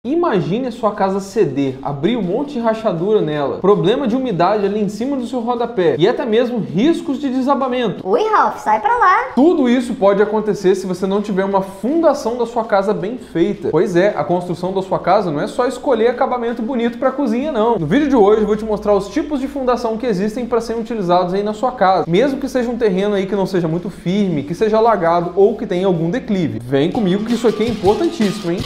Imagine a sua casa ceder, abrir um monte de rachadura nela, problema de umidade ali em cima do seu rodapé e até mesmo riscos de desabamento. Ui, Ralph, sai pra lá. Tudo isso pode acontecer se você não tiver uma fundação da sua casa bem feita. Pois é, a construção da sua casa não é só escolher acabamento bonito para a cozinha, não. No vídeo de hoje eu vou te mostrar os tipos de fundação que existem para serem utilizados aí na sua casa, mesmo que seja um terreno aí que não seja muito firme, que seja alagado ou que tenha algum declive. Vem comigo que isso aqui é importantíssimo, hein?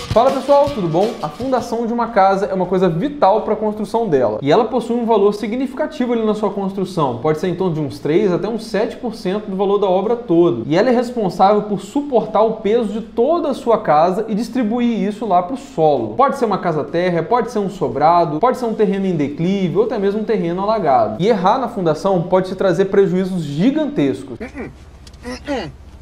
Fala pessoal, tudo bom? A fundação de uma casa é uma coisa vital para a construção dela e ela possui um valor significativo ali na sua construção, pode ser em torno de uns 3 até uns 7% do valor da obra toda, e ela é responsável por suportar o peso de toda a sua casa e distribuir isso lá para o solo. Pode ser uma casa térrea, pode ser um sobrado, pode ser um terreno em declive ou até mesmo um terreno alagado. E errar na fundação pode te trazer prejuízos gigantescos.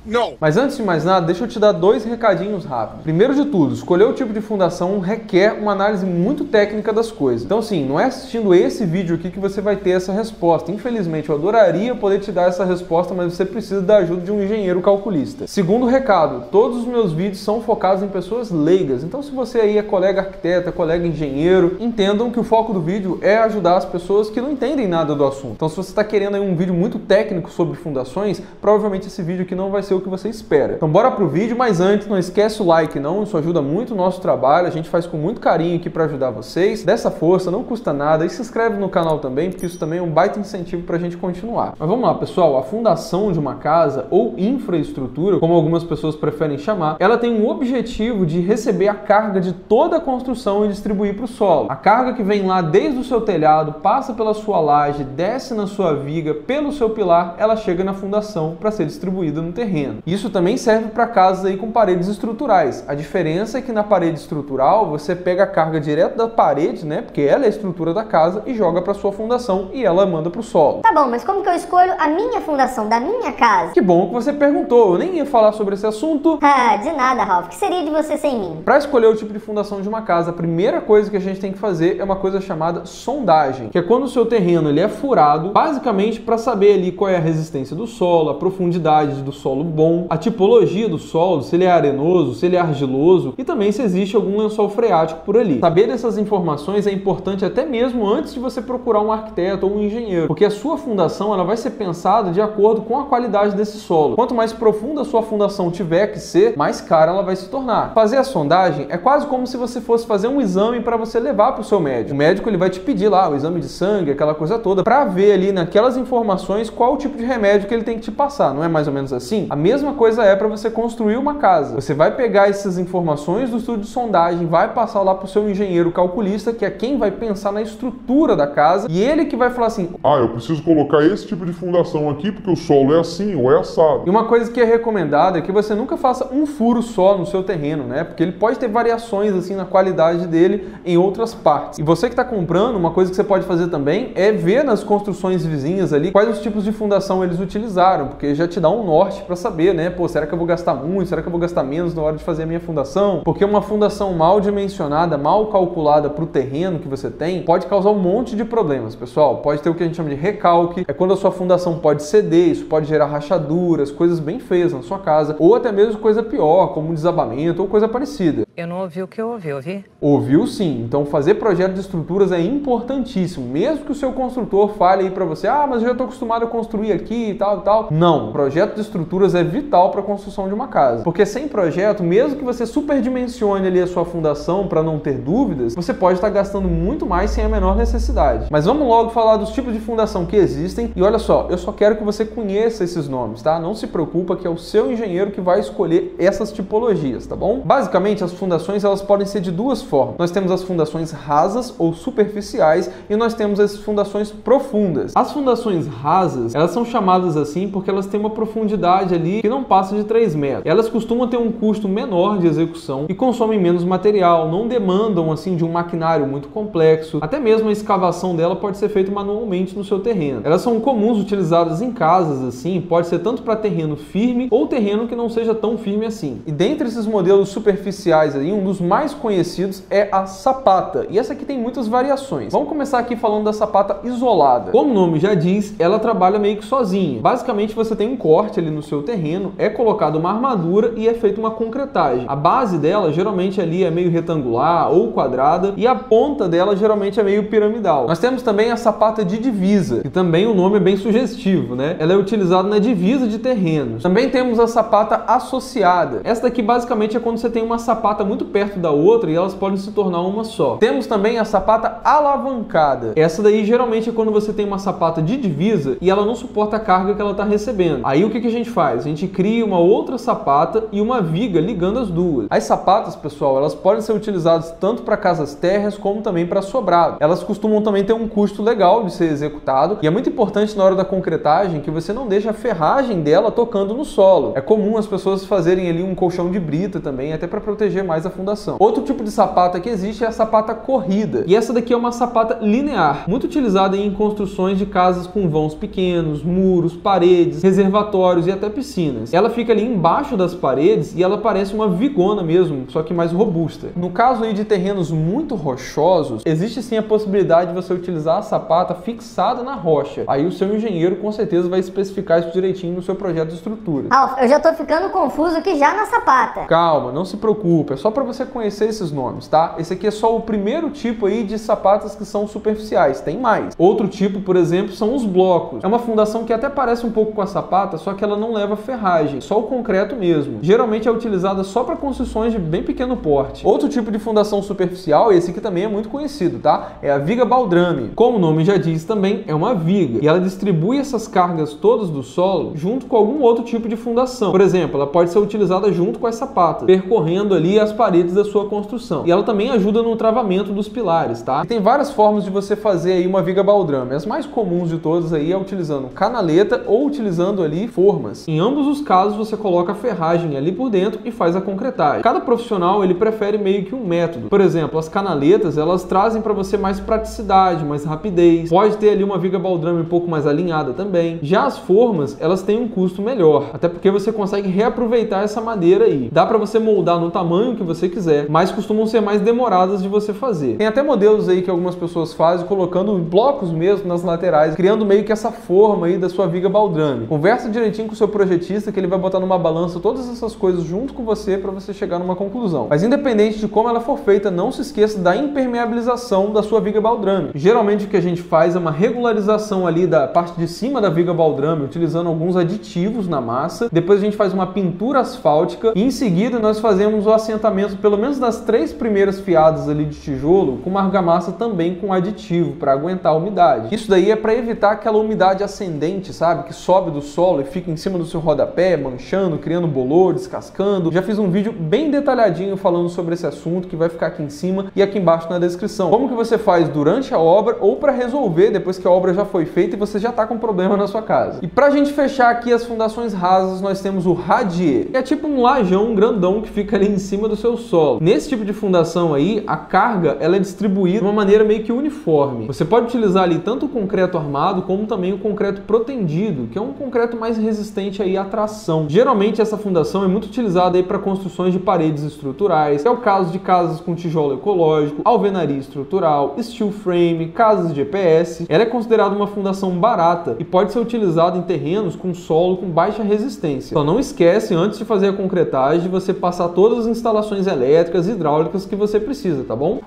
Não. Mas antes de mais nada, deixa eu te dar 2 recadinhos rápidos. Primeiro de tudo, escolher o tipo de fundação requer uma análise muito técnica das coisas. Então sim, não é assistindo esse vídeo aqui que você vai ter essa resposta. Infelizmente, eu adoraria poder te dar essa resposta, mas você precisa da ajuda de um engenheiro calculista. Segundo recado, todos os meus vídeos são focados em pessoas leigas. Então se você aí é colega arquiteto, é colega engenheiro, entendam que o foco do vídeo é ajudar as pessoas que não entendem nada do assunto. Então se você está querendo aí um vídeo muito técnico sobre fundações, provavelmente esse vídeo aqui não vai ser o que você espera. Então bora pro vídeo, mas antes não esquece o like não, isso ajuda muito o nosso trabalho, a gente faz com muito carinho aqui para ajudar vocês, dessa força, não custa nada, e se inscreve no canal também, porque isso também é um baita incentivo pra gente continuar. Mas vamos lá pessoal, a fundação de uma casa ou infraestrutura, como algumas pessoas preferem chamar, ela tem um objetivo de receber a carga de toda a construção e distribuir para o solo. A carga que vem lá desde o seu telhado, passa pela sua laje, desce na sua viga, pelo seu pilar, ela chega na fundação para ser distribuída no terreno. Isso também serve para casas aí com paredes estruturais. A diferença é que na parede estrutural você pega a carga direto da parede, né? Porque ela é a estrutura da casa e joga para sua fundação e ela manda para o solo. Tá bom, mas como que eu escolho a minha fundação da minha casa? Que bom que você perguntou. Eu nem ia falar sobre esse assunto. Ah, de nada, Ralph. O que seria de você sem mim? Para escolher o tipo de fundação de uma casa, a primeira coisa que a gente tem que fazer é uma coisa chamada sondagem, que é quando o seu terreno ele é furado, basicamente para saber ali qual é a resistência do solo, a profundidade do solo bom, a tipologia do solo, se ele é arenoso, se ele é argiloso e também se existe algum lençol freático por ali. Saber dessas informações é importante até mesmo antes de você procurar um arquiteto ou um engenheiro, porque a sua fundação ela vai ser pensada de acordo com a qualidade desse solo. Quanto mais profunda a sua fundação tiver que ser, mais cara ela vai se tornar. Fazer a sondagem é quase como se você fosse fazer um exame para você levar para o seu médico. O médico ele vai te pedir lá o exame de sangue, aquela coisa toda, para ver ali naquelas informações qual o tipo de remédio que ele tem que te passar. Não é mais ou menos assim? A mesma coisa é para você construir uma casa. Você vai pegar essas informações do estudo de sondagem, vai passar lá para o seu engenheiro calculista, que é quem vai pensar na estrutura da casa, e ele que vai falar assim: ah, eu preciso colocar esse tipo de fundação aqui porque o solo é assim ou é assado. E uma coisa que é recomendada é que você nunca faça um furo só no seu terreno, né? Porque ele pode ter variações assim na qualidade dele em outras partes. E você que está comprando, uma coisa que você pode fazer também é ver nas construções vizinhas ali quais os tipos de fundação eles utilizaram, porque já te dá um norte para saber, né? Pô, será que eu vou gastar muito? Será que eu vou gastar menos na hora de fazer a minha fundação? Porque uma fundação mal dimensionada, mal calculada para o terreno que você tem, pode causar um monte de problemas, pessoal. Pode ter o que a gente chama de recalque, é quando a sua fundação pode ceder, isso pode gerar rachaduras, coisas bem feias na sua casa, ou até mesmo coisa pior, como desabamento ou coisa parecida. Eu não ouvi o que eu ouvi? Ouviu sim. Então fazer projeto de estruturas é importantíssimo. Mesmo que o seu construtor fale aí para você, ah, mas eu já estou acostumado a construir aqui e tal e tal. Não, projeto de estruturas é vital para a construção de uma casa. Porque sem projeto, mesmo que você superdimensione ali a sua fundação para não ter dúvidas, você pode estar gastando muito mais sem a menor necessidade. Mas vamos logo falar dos tipos de fundação que existem. E olha só, eu só quero que você conheça esses nomes, tá? Não se preocupa que é o seu engenheiro que vai escolher essas tipologias, tá bom? Basicamente, as fundações elas podem ser de duas formas. Nós temos as fundações rasas ou superficiais e nós temos as fundações profundas. As fundações rasas, elas são chamadas assim porque elas têm uma profundidade ali que não passa de 3 metros. Elas costumam ter um custo menor de execução e consomem menos material, não demandam assim de um maquinário muito complexo. Até mesmo a escavação dela pode ser feita manualmente no seu terreno. Elas são comuns utilizadas em casas assim, pode ser tanto para terreno firme ou terreno que não seja tão firme assim. E dentre esses modelos superficiais aí, um dos mais conhecidos é a sapata. E essa aqui tem muitas variações. Vamos começar aqui falando da sapata isolada. Como o nome já diz, ela trabalha meio que sozinha. Basicamente você tem um corte ali no seu terreno terreno, é colocada uma armadura e é feita uma concretagem. A base dela geralmente ali é meio retangular ou quadrada e a ponta dela geralmente é meio piramidal. Nós temos também a sapata de divisa, que também o nome é bem sugestivo, né? Ela é utilizada na divisa de terrenos. Também temos a sapata associada. Essa daqui basicamente é quando você tem uma sapata muito perto da outra e elas podem se tornar uma só. Temos também a sapata alavancada. Essa daí geralmente é quando você tem uma sapata de divisa e ela não suporta a carga que ela está recebendo. Aí o que a gente faz? A gente cria uma outra sapata e uma viga ligando as duas. As sapatas, pessoal, elas podem ser utilizadas tanto para casas térreas como também para sobrado. Elas costumam também ter um custo legal de ser executado e é muito importante na hora da concretagem que você não deixe a ferragem dela tocando no solo. É comum as pessoas fazerem ali um colchão de brita também, até para proteger mais a fundação. Outro tipo de sapata que existe é a sapata corrida. E essa daqui é uma sapata linear, muito utilizada em construções de casas com vãos pequenos, muros, paredes, reservatórios e até piscinas. Ela fica ali embaixo das paredes e ela parece uma vigona mesmo, só que mais robusta. No caso aí de terrenos muito rochosos, existe sim a possibilidade de você utilizar a sapata fixada na rocha. Aí o seu engenheiro com certeza vai especificar isso direitinho no seu projeto de estrutura. Ralf, eu já tô ficando confuso aqui já na sapata. Calma, não se preocupe, é só para você conhecer esses nomes, tá? Esse aqui é só o primeiro tipo aí de sapatas que são superficiais, tem mais. Outro tipo, por exemplo, são os blocos. É uma fundação que até parece um pouco com a sapata, só que ela não leva ferragem, só o concreto mesmo. Geralmente é utilizada só para construções de bem pequeno porte. Outro tipo de fundação superficial, esse aqui também é muito conhecido, tá? É a viga baldrame. Como o nome já diz também, é uma viga. E ela distribui essas cargas todas do solo junto com algum outro tipo de fundação. Por exemplo, ela pode ser utilizada junto com as sapatas, percorrendo ali as paredes da sua construção. E ela também ajuda no travamento dos pilares, tá? E tem várias formas de você fazer aí uma viga baldrame. As mais comuns de todas aí é utilizando canaleta ou utilizando ali formas. Em ambos os casos, você coloca a ferragem ali por dentro e faz a concretagem. Cada profissional, ele prefere meio que um método. Por exemplo, as canaletas, elas trazem para você mais praticidade, mais rapidez. Pode ter ali uma viga baldrame um pouco mais alinhada também. Já as formas, elas têm um custo melhor, até porque você consegue reaproveitar essa madeira aí. Dá para você moldar no tamanho que você quiser, mas costumam ser mais demoradas de você fazer. Tem até modelos aí que algumas pessoas fazem colocando blocos mesmo nas laterais, criando meio que essa forma aí da sua viga baldrame. Conversa direitinho com o seu projetista que ele vai botar numa balança todas essas coisas junto com você para você chegar numa conclusão. Mas independente de como ela for feita, não se esqueça da impermeabilização da sua viga baldrame. Geralmente o que a gente faz é uma regularização ali da parte de cima da viga baldrame, utilizando alguns aditivos na massa. Depois a gente faz uma pintura asfáltica e em seguida nós fazemos o assentamento pelo menos das 3 primeiras fiadas ali de tijolo com uma argamassa também com aditivo para aguentar a umidade. Isso daí é para evitar aquela umidade ascendente, sabe? Que sobe do solo e fica em cima do seu rodapé, manchando, criando bolor, descascando. Já fiz um vídeo bem detalhadinho falando sobre esse assunto que vai ficar aqui em cima e aqui embaixo na descrição. Como que você faz durante a obra ou para resolver depois que a obra já foi feita e você já está com problema na sua casa. E para a gente fechar aqui as fundações rasas, nós temos o radier, que é tipo um lajão grandão que fica ali em cima do seu solo. Nesse tipo de fundação aí, a carga ela é distribuída de uma maneira meio que uniforme. Você pode utilizar ali tanto o concreto armado como também o concreto protendido, que é um concreto mais resistente aí à tração. Geralmente essa fundação é muito utilizada aí para construções de paredes estruturais, que é o caso de casas com tijolo ecológico, alvenaria estrutural, steel frame, casas de EPS. Ela é considerada uma fundação barata e pode ser utilizada em terrenos com solo com baixa resistência. Então não esquece, antes de fazer a concretagem, de você passar todas as instalações elétricas e hidráulicas que você precisa, tá bom?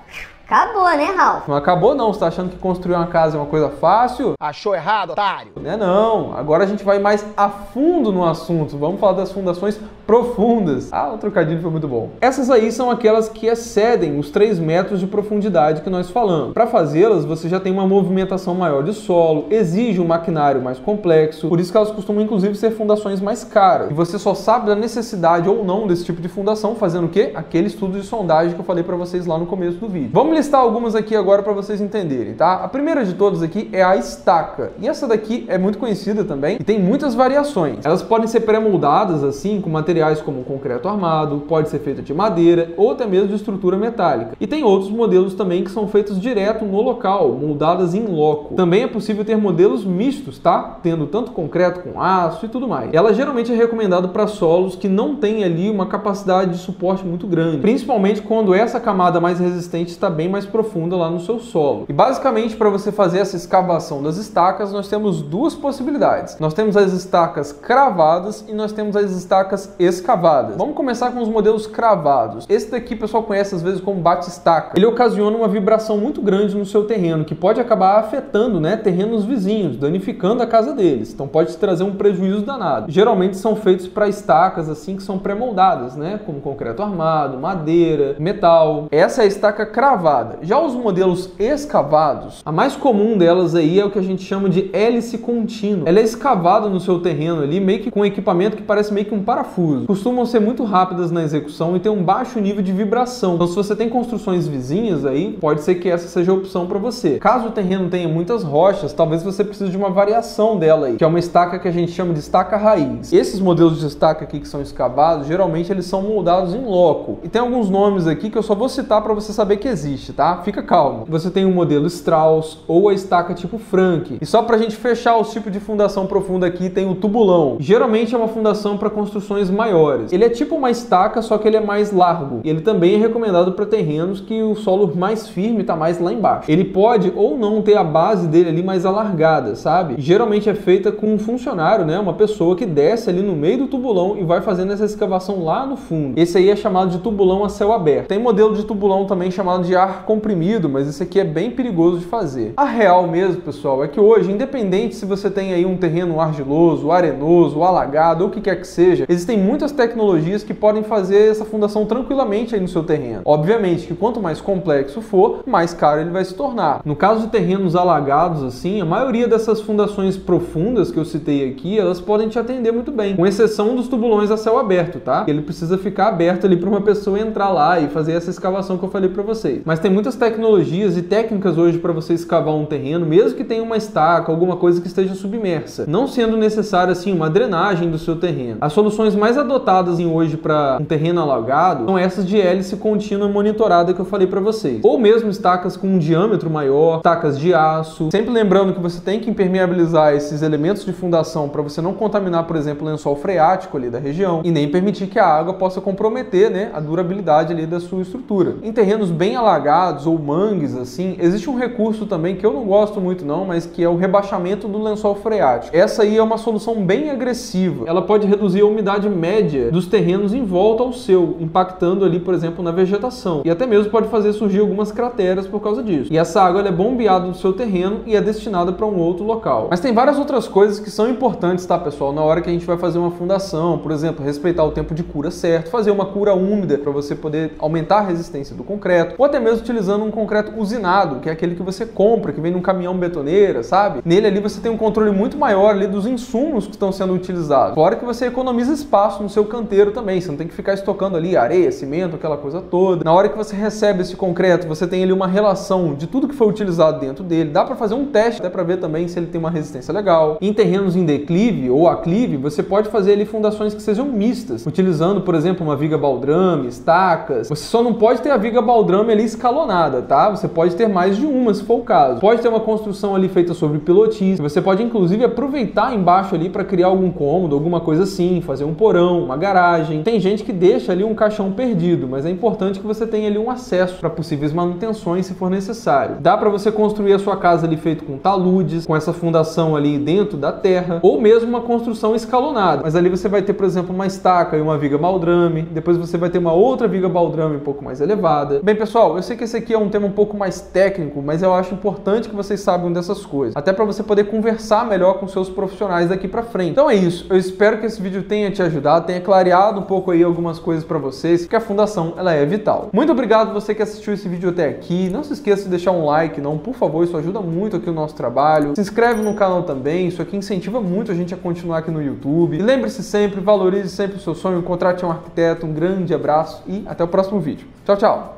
Acabou, né, Ralf? Não acabou não, você tá achando que construir uma casa é uma coisa fácil? Achou errado, otário? Não é não, agora a gente vai mais a fundo no assunto, vamos falar das fundações profundas. Ah, o trocadilho foi muito bom. Essas aí são aquelas que excedem os 3 metros de profundidade que nós falamos. Para fazê-las, você já tem uma movimentação maior de solo, exige um maquinário mais complexo, por isso que elas costumam inclusive ser fundações mais caras. E você só sabe da necessidade ou não desse tipo de fundação fazendo o quê? Aquele estudo de sondagem que eu falei para vocês lá no começo do vídeo. Vamos listar algumas aqui agora para vocês entenderem, tá? A primeira de todas aqui é a estaca. E essa daqui é muito conhecida também e tem muitas variações. Elas podem ser pré-moldadas assim, com material materiais como concreto armado, pode ser feita de madeira ou até mesmo de estrutura metálica. E tem outros modelos também que são feitos direto no local, moldadas in loco. Também é possível ter modelos mistos, tá? Tendo tanto concreto com aço e tudo mais. Ela geralmente é recomendada para solos que não tem ali uma capacidade de suporte muito grande, principalmente quando essa camada mais resistente está bem mais profunda lá no seu solo. E basicamente, para você fazer essa escavação das estacas, nós temos duas possibilidades. Nós temos as estacas cravadas e nós temos as estacas escavadas. Vamos começar com os modelos cravados. Esse daqui o pessoal conhece às vezes como bate-estaca. Ele ocasiona uma vibração muito grande no seu terreno, que pode acabar afetando, né, terrenos vizinhos, danificando a casa deles. Então pode trazer um prejuízo danado. Geralmente são feitos para estacas assim que são pré-moldadas, né, como concreto armado, madeira, metal. Essa é a estaca cravada. Já os modelos escavados, a mais comum delas aí é o que a gente chama de hélice contínua. Ela é escavada no seu terreno ali, meio que com um equipamento que parece meio que um parafuso. Costumam ser muito rápidas na execução e ter um baixo nível de vibração. Então se você tem construções vizinhas aí, pode ser que essa seja a opção para você. Caso o terreno tenha muitas rochas, talvez você precise de uma variação dela aí, que é uma estaca que a gente chama de estaca raiz. Esses modelos de estaca aqui que são escavados, geralmente eles são moldados em loco. E tem alguns nomes aqui que eu só vou citar para você saber que existe, tá? Fica calmo. Você tem o modelo Strauss ou a estaca tipo Frank. E só pra gente fechar os tipos de fundação profunda aqui, tem o tubulão. Geralmente é uma fundação para construções maiores. Ele é tipo uma estaca, só que ele é mais largo. E ele também é recomendado para terrenos que o solo mais firme está mais lá embaixo. Ele pode ou não ter a base dele ali mais alargada, sabe? Geralmente é feita com um funcionário, né? Uma pessoa que desce ali no meio do tubulão e vai fazendo essa escavação lá no fundo. Esse aí é chamado de tubulão a céu aberto. Tem modelo de tubulão também chamado de ar comprimido, mas esse aqui é bem perigoso de fazer. A real mesmo, pessoal, é que hoje, independente se você tem aí um terreno argiloso, arenoso, alagado, ou o que quer que seja, existem muitas tecnologias que podem fazer essa fundação tranquilamente aí no seu terreno. Obviamente que quanto mais complexo for, mais caro ele vai se tornar. No caso de terrenos alagados assim, a maioria dessas fundações profundas que eu citei aqui, elas podem te atender muito bem, com exceção dos tubulões a céu aberto, tá? Ele precisa ficar aberto ali para uma pessoa entrar lá e fazer essa escavação que eu falei para vocês. Mas tem muitas tecnologias e técnicas hoje para você escavar um terreno, mesmo que tenha uma estaca, alguma coisa que esteja submersa, não sendo necessário assim uma drenagem do seu terreno. As soluções mais adotadas hoje para um terreno alagado são essas de hélice contínua monitorada que eu falei para vocês, ou mesmo estacas com um diâmetro maior, estacas de aço. Sempre lembrando que você tem que impermeabilizar esses elementos de fundação para você não contaminar, por exemplo, o lençol freático ali da região e nem permitir que a água possa comprometer, né, a durabilidade ali da sua estrutura. Em terrenos bem alagados ou mangues assim, existe um recurso também que eu não gosto muito não, mas que é o rebaixamento do lençol freático. Essa aí é uma solução bem agressiva. Ela pode reduzir a umidade média dos terrenos em volta ao seu, impactando ali, por exemplo, na vegetação. E até mesmo pode fazer surgir algumas crateras por causa disso. E essa água ela é bombeada no seu terreno e é destinada para um outro local. Mas tem várias outras coisas que são importantes, tá, pessoal? Na hora que a gente vai fazer uma fundação, por exemplo, respeitar o tempo de cura certo, fazer uma cura úmida para você poder aumentar a resistência do concreto, ou até mesmo utilizando um concreto usinado, que é aquele que você compra, que vem num caminhão betoneira, sabe? Nele ali você tem um controle muito maior ali dos insumos que estão sendo utilizados. Fora que você economiza espaço no seu canteiro também, você não tem que ficar estocando ali areia, cimento, aquela coisa toda. Na hora que você recebe esse concreto, você tem ali uma relação de tudo que foi utilizado dentro dele. Dá para fazer um teste, até para ver também se ele tem uma resistência legal. Em terrenos em declive ou aclive, você pode fazer ali fundações que sejam mistas, utilizando, por exemplo, uma viga baldrame, estacas. Você só não pode ter a viga baldrame ali escalonada, tá? Você pode ter mais de uma, se for o caso. Pode ter uma construção ali feita sobre pilotis. Você pode, inclusive, aproveitar embaixo ali para criar algum cômodo, alguma coisa assim, fazer um porão, uma garagem. Tem gente que deixa ali um caixão perdido, mas é importante que você tenha ali um acesso para possíveis manutenções, se for necessário. Dá para você construir a sua casa ali feito com taludes, com essa fundação ali dentro da terra, ou mesmo uma construção escalonada. Mas ali você vai ter, por exemplo, uma estaca e uma viga baldrame. Depois você vai ter uma outra viga baldrame um pouco mais elevada. Bem, pessoal, eu sei que esse aqui é um tema um pouco mais técnico, mas eu acho importante que vocês saibam dessas coisas, até para você poder conversar melhor com seus profissionais daqui para frente. Então é isso. Eu espero que esse vídeo tenha te ajudado, tenha clareado um pouco aí algumas coisas para vocês, que a fundação ela é vital. Muito obrigado você que assistiu esse vídeo até aqui. Não se esqueça de deixar um like, não, por favor, isso ajuda muito aqui o nosso trabalho. Se inscreve no canal também, isso aqui incentiva muito a gente a continuar aqui no YouTube. E lembre-se sempre, valorize sempre o seu sonho, contrate um arquiteto. Um grande abraço e até o próximo vídeo. Tchau, tchau!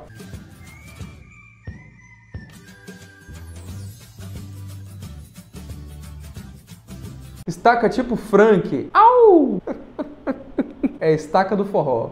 Estaca tipo Frank. Au! é a estaca do forró.